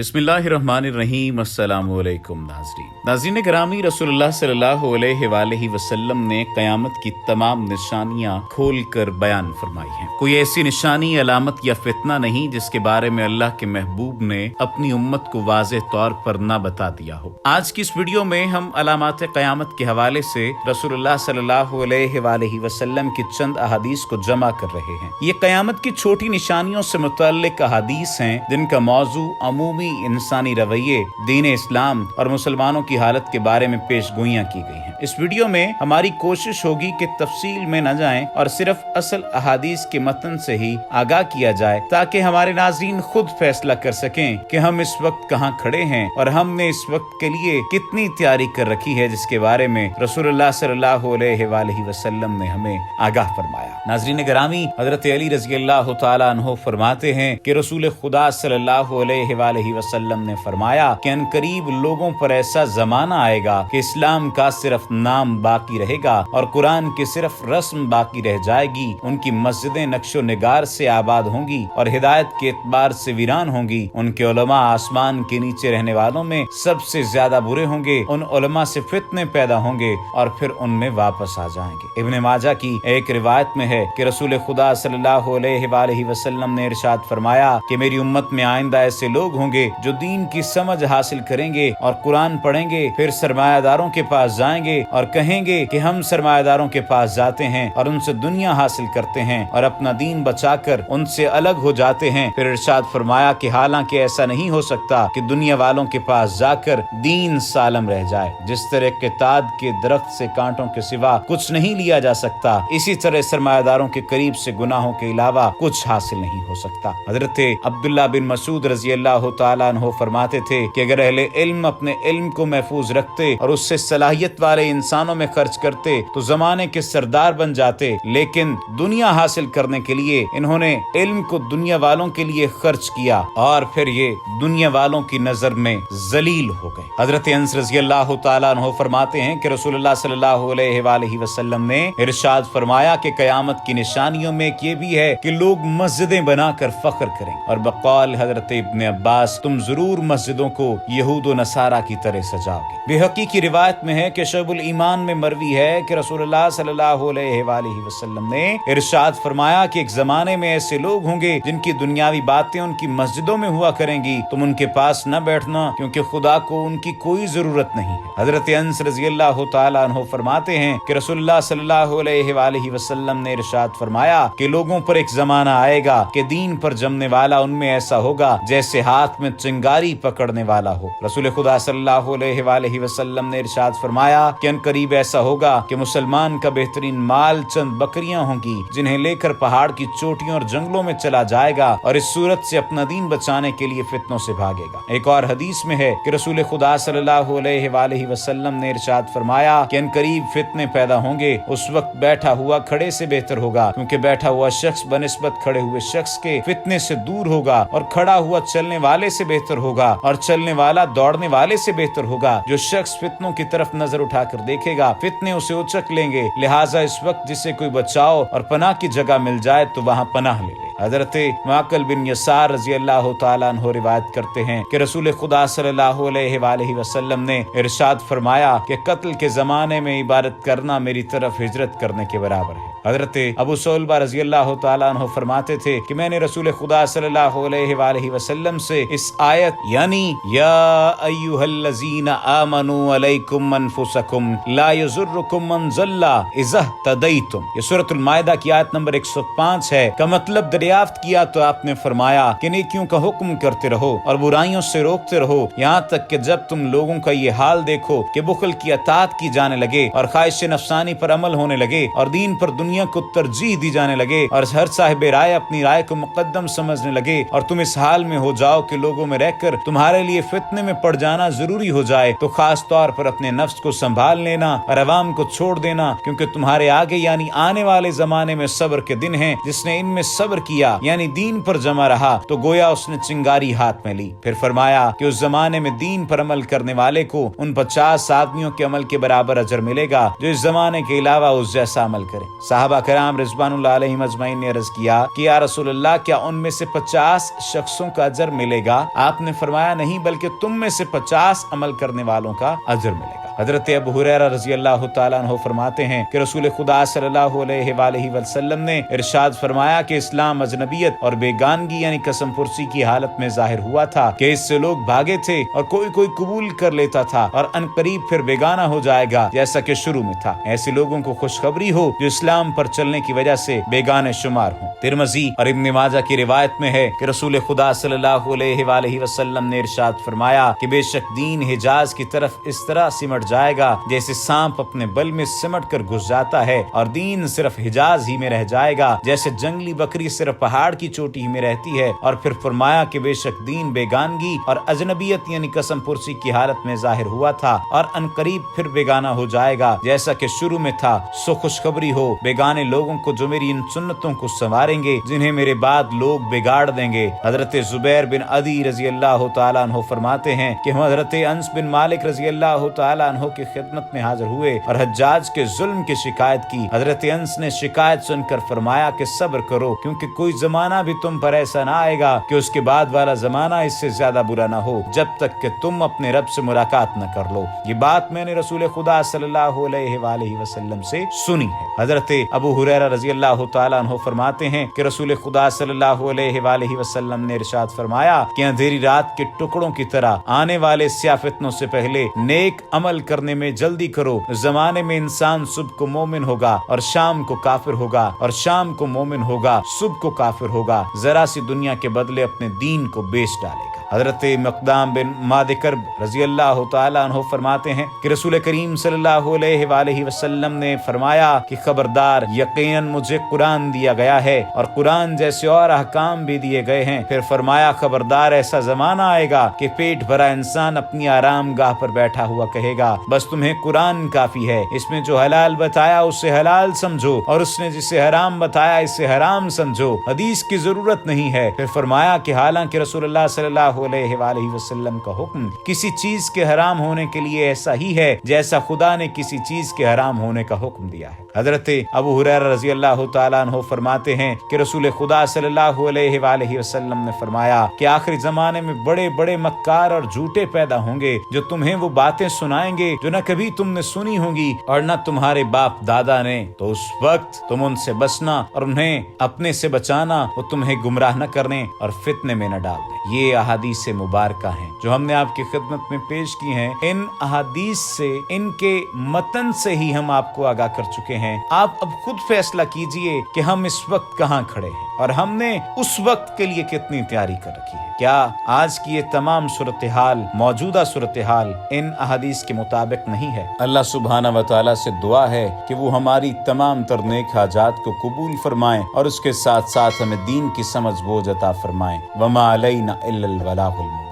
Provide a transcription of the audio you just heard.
बिस्मिल्लाहिर्रहमानिर्रहीम। अस्सलामु अलैकुम नाज़रीन गिरामी, रसूलुल्लाह सल्लल्लाहु अलैहि वसल्लम ने क़यामत की तमाम निशानियाँ खोल कर बयान फरमाई हैं। कोई ऐसी निशानी, अलामत या फितना नहीं जिसके बारे में अल्लाह के महबूब ने अपनी उम्मत को वाज़ेह तौर पर न बता दिया हो। आज की इस वीडियो में हम अलामात क़यामत के हवाले से रसूलुल्लाह सल्लल्लाहु अलैहि वसल्लम की चंद अहादीस को जमा कर रहे हैं। ये क़यामत की छोटी निशानियों से मुतल्लिक़ अहादीस हैं जिनका मौजू अमूमी इंसानी रवैये, दीन इस्लाम और मुसलमानों की हालत के बारे में पेशगोइयां की गई हैं। इस वीडियो में हमारी कोशिश होगी कि तफसील में न जाएं और सिर्फ असल अहादीस के मतन से ही आगाह किया जाए, ताकि हमारे नाज़रीन खुद फैसला कर सकें कि हम इस वक्त कहाँ खड़े हैं और हमने इस वक्त के लिए कितनी तैयारी कर रखी है, जिसके बारे में रसूलुल्लाह सल्लल्लाहु अलैहि वसल्लम ने हमें आगाह फरमाया। नाज़रीन गिरामी, हज़रत अली रज़ियल्लाहु तआला अन्हु फरमाते हैं कि रसूल खुदा सल्लल्लाहु अलैहि वसल्लम ने फरमाया कि अनकरीब लोगों पर ऐसा जमाना आएगा कि इस्लाम का सिर्फ नाम बाकी रहेगा और कुरान की सिर्फ रस्म बाकी रह जाएगी। उनकी मस्जिदें नक्शो निगार से आबाद होंगी और हिदायत के एतबार से वीरान होंगी। उनके उलमा आसमान के नीचे रहने वालों में सबसे ज्यादा बुरे होंगे। उन उलमा से फितने पैदा होंगे और फिर उनमें वापस आ जाएंगे। इब्न माजा की एक रिवायत में है कि रसूल खुदा सल्लल्लाहु अलैहि वसल्लम ने इरशाद फरमाया कि मेरी उम्मत में आइंदा ऐसे लोग होंगे जो दीन की समझ हासिल करेंगे और कुरान पढ़ेंगे, फिर सरमायादारों के पास जाएंगे और कहेंगे कि हम सरमायादारों के पास जाते हैं और उनसे दुनिया हासिल करते हैं और अपना दीन बचाकर उनसे अलग हो जाते हैं। फिर इरशाद फरमाया कि हालांकि ऐसा नहीं हो सकता कि दुनिया वालों के पास जाकर दीन सालम रह जाए। जिस तरह के ताद के दरख्त से कांटों के सिवा कुछ नहीं लिया जा सकता, इसी तरह सरमायादारों के करीब से गुनाहों के अलावा कुछ हासिल नहीं हो सकता। हजरत अब्दुल्लाह बिन मसूद रज़ियल्लाहु तआला अन्हु फरमाते थे कि अगर अहले इल्म अपने इल्म को महफूज रखते और उससे सलाहियत वाले इंसानों में खर्च करते तो जमाने के सरदार बन जाते, लेकिन दुनिया हासिल करने के लिए इन्होंने इल्म को दुनिया वालों के लिए खर्च किया और फिर ये दुनिया वालों की नजर में जलील हो गए। हजरत अनस रज़ियल्लाहु तआला अन्हु फरमाते हैं कि रसूलुल्लाह सल्लल्लाहु अलैहि वसल्लम ने इरशाद फरमाया कि कयामत की निशानियों में ये भी है कि लोग मस्जिदें बनाकर फख्र करें। और बक़ौल हजरत इब्न अब्बास, तुम जरूर मस्जिदों को यहूद व नसारा की तरह सजाओगे। बेहकी की रिवायत में है कि शअबुल ईमान में मरवी है कि रसूलुल्लाह सल्लल्लाहु अलैहि वसल्लम ने इरशाद फरमाया कि एक जमाने में ऐसे लोग होंगे जिनकी दुनियावी बातें उनकी मस्जिदों में हुआ करेंगी। तुम उनके पास न बैठना, क्योंकि खुदा को उनकी कोई जरूरत नहीं है। हजरत अनस रज़ियल्लाहु तआला अन्हु फरमाते हैं कि रसूलुल्लाह सल्लल्लाहु अलैहि वसल्लम ने इरशाद फरमाया कि लोगों पर एक जमाना आएगा कि दीन पर जमने वाला उनमें ऐसा होगा जैसे हाथ में चिंगारी पकड़ने वाला हो। रसूल खुदा सल्लल्लाहु अलैहि वसल्लम ने इरशाद फरमाया कि अनकरीब ऐसा होगा कि मुसलमान का बेहतरीन माल चंद बकरियां होंगी जिन्हें लेकर पहाड़ की चोटियों और जंगलों में चला जाएगा और इस सूरत से अपना दीन बचाने के लिए फितनों से भागेगा। एक और हदीस में है कि रसूल खुदा सल्लल्लाहु अलैहि वसल्लम ने इरशाद फरमाया कि अनकरीब फितने पैदा होंगे। उस वक्त बैठा हुआ खड़े से बेहतर होगा, क्योंकि बैठा हुआ शख्स बनिस्बत खड़े हुए शख्स के फितने से दूर होगा और खड़ा हुआ चलने वाले से बेहतर होगा और चलने वाला दौड़ने वाले से बेहतर होगा। जो शख्स फितनों की तरफ नजर उठाकर देखेगा, फितने उसे उचक लेंगे। लिहाजा इस वक्त जिसे कोई बचाव और पनाह की जगह मिल जाए तो वहाँ पनाह ले ले। हजरत मुअक्किल बिन यसार रज़ियल्लाहु तआला अन्हु रिवायत करते हैं कि रसूल खुदा सल्लल्लाहु अलैहि वसल्लम ने इरशाद फरमाया कि कत्ल के जमाने में इबादत करना मेरी तरफ हिजरत करने के बराबर है। हजरत अबू सुलबा रज़ियल्लाहु तआला अन्हु फरमाते थे कि मैंने रसूल खुदा सल्लल्लाहु अलैहि वसल्लम से इस आयत यानी या अय्युहल्लज़ीना आमनू अलैकुम अनफुसकुम ला यज़ुर्रुकुम मन ज़ल्ला इज़ा तदैतुम, ये सूरतुल माइदा की आयत नंबर 105 है, का मतलब दरियाफ्त किया तो आपने फरमाया कि नेकियों का हुक्म करते रहो और बुराइयों से रोकते रहो, यहाँ तक कि जब तुम लोगों का ये हाल देखो कि बुखल की अतात की जाने लगे और ख्वाहिश नफसानी पर अमल होने लगे और दीन पर दुनिया को तरजीह दी जाने लगे और हर साहिब राय अपनी राय को मुकद्दम समझने लगे और तुम इस हाल में हो जाओ कि लोगों में रहकर तुम्हारे लिए फितने में पड़ जाना जरूरी हो जाए, तो खास तौर पर अपने नफ्स को संभाल लेना और अवाम को छोड़ देना, क्योंकि तुम्हारे आगे यानी आने वाले जमाने में सब्र के दिन हैं। जिसने इनमें सब्र किया यानी दीन पर जमा रहा तो गोया उसने चिंगारी हाथ में ली। फिर फरमाया कि उस जमाने में दीन पर अमल करने वाले को उन 50 आदमियों के अमल के बराबर अजर मिलेगा जो इस जमाने के अलावा उस जैसा अमल करे। صحابہ کرام رضوانullah علیہم اجمعین نے عرض کیا کہ یا رسول اللہ کیا ان میں سے 50 شخصوں کا اجر ملے گا؟ آپ نے فرمایا نہیں، بلکہ تم میں سے 50 عمل کرنے والوں کا اجر ملے گا۔ حضرت ابو ہریرہ رضی اللہ تعالیٰ عنہ فرماتے ہیں کہ رسول خدا صلی اللہ علیہ وآلہ وسلم نے ارشاد فرمایا کہ اسلام اجنبیت اور بیگانگی یعنی قسم پرسی کی حالت میں ظاہر ہوا تھا کہ اس سے لوگ بھاگے تھے اور کوئی قبول کر لیتا تھا، اور ان قریب پھر بیگانہ ہو جائے گا جیسا کہ شروع میں تھا۔ ایسے لوگوں کو خوشخبری ہو جو اسلام پر چلنے کی وجہ سے بیگانے شمار ہوں۔ ترمذی اور ابن ماجہ کی روایت میں ہے کہ رسول خدا صلی اللہ علیہ وآلہ وسلم نے ارشاد فرمایا کہ بے شک دین حجاز کی طرف اس طرح سمٹ جائے گا جیسے سانپ اپنے بل میں سمٹ کر گھس جاتا ہے، اور دین صرف حجاز ہی میں رہ جائے گا جیسے جنگلی بکری صرف پہاڑ کی چوٹی ہی میں رہتی ہے۔ اور پھر فرمایا کہ بے شک دین بیگانگی اور اجنبیت یعنی قسم پرسی کی حالت میں ظاہر ہوا تھا، اور ان قریب پھر بیگانہ ہو جائے گا جیسا کہ شروع میں تھا۔ سو خوشخبری ہو بیگانے لوگوں کو جو میری ان سنتوں کو سنواریں گے جنہیں میرے بعد لوگ بگاڑ دیں گے۔ حضرت زبیر بن عدی رضی اللہ تعالیٰ عنہ فرماتے ہیں کہ ہم حضرت انس بن مالک رضی اللہ تعالیٰ عنہ کی خدمت میں حاضر ہوئے اور حجاج کے ظلم کی شکایت کی۔ حضرت انس نے شکایت سن کر فرمایا کہ صبر کرو، کیونکہ کوئی زمانہ بھی تم پر ایسا نہ آئے گا کہ اس کے بعد والا زمانہ اس سے زیادہ برا نہ ہو جب تک کہ تم اپنے رب سے ملاقات نہ کر لو۔ یہ بات میں نے رسول خدا صلی اللہ علیہ وآلہ وسلم سے سنی ہے۔ حضرت ابو ہریرہ رضی اللہ تعالیٰ عنہ فرماتے ہیں کہ رسول خدا صلی اللہ علیہ وآلہ وسلم نے ارشاد فرمایا کہ اندھیری رات کے ٹکڑوں کی طرح آنے والے سیاہ فتنوں سے پہلے نیک عمل کرنے میں جلدی کرو۔ زمانے میں انسان صبح کو مومن ہوگا اور شام کو کافر ہوگا، اور شام کو مومن ہوگا، صبح کو کافر ہوگا، ذرا سی دنیا کے بدلے اپنے دین کو بیچ ڈالے گا۔ حضرت مقدام بن معد کرب رضی اللہ تعالیٰ عنہ فرماتے ہیں کہ رسول کریم صلی اللہ علیہ وآلہ وسلم نے فرمایا کہ خبردار، یقیناً مجھے قرآن دیا گیا ہے اور قرآن جیسے اور احکام بھی دیے گئے ہیں۔ پھر فرمایا خبردار، ایسا زمانہ آئے گا کہ پیٹ بھرا انسان اپنی آرام گاہ پر بیٹھا ہوا کہے گا بس تمہیں قرآن کافی ہے، اس میں جو حلال بتایا اسے حلال سمجھو، اور اس نے جسے حرام بتایا اسے حرام سمجھو، حدیث کی ضرورت نہیں ہے۔ پھر فرمایا کہ حالانکہ رسول اللہ صلی اللہ علیہ وآلہ وسلم کا حکم کسی چیز کے حرام ہونے کے لیے ایسا ہی ہے جیسا خدا نے کسی چیز کے حرام ہونے کا حکم دیا ہے۔ حضرت ابو ہریرہ رضی اللہ تعالیٰ عنہ فرماتے ہیں کہ رسول خدا صلی اللہ علیہ وآلہ وسلم نے فرمایا کہ آخری زمانے میں بڑے بڑے مکار اور جھوٹے پیدا ہوں گے جو تمہیں وہ باتیں سنائیں گے جو نہ کبھی تم نے سنی ہوں گی اور نہ تمہارے باپ دادا نے، تو اس وقت تم ان سے بچنا اور انہیں اپنے سے بچانا، وہ تمہیں گمراہ نہ کرنے اور فتنے میں نہ ڈال دیں۔ یہ احادیث مبارکہ ہیں جو ہم نے آپ کی خدمت میں پیش کی ہیں۔ ان احادیث سے، ان کے متن سے ہی ہم آپ کو آگاہ کر چکے ہیں۔ آپ اب خود فیصلہ کیجئے کہ ہم اس وقت کہاں کھڑے ہیں اور ہم نے اس وقت کے لیے کتنی تیاری کر رکھی ہے۔ کیا آج کی یہ تمام صورتحال، موجودہ صورتحال ان احادیث کے مطابق نہیں ہے؟ اللہ سبحانہ و تعالیٰ سے دعا ہے کہ وہ ہماری تمام تر نیک حاجات کو قبول فرمائیں اور اس کے ساتھ ساتھ ہمیں دین کی سمجھ بوجھ عطا فرمائیں۔ وما علینا الا البلاغ المبین۔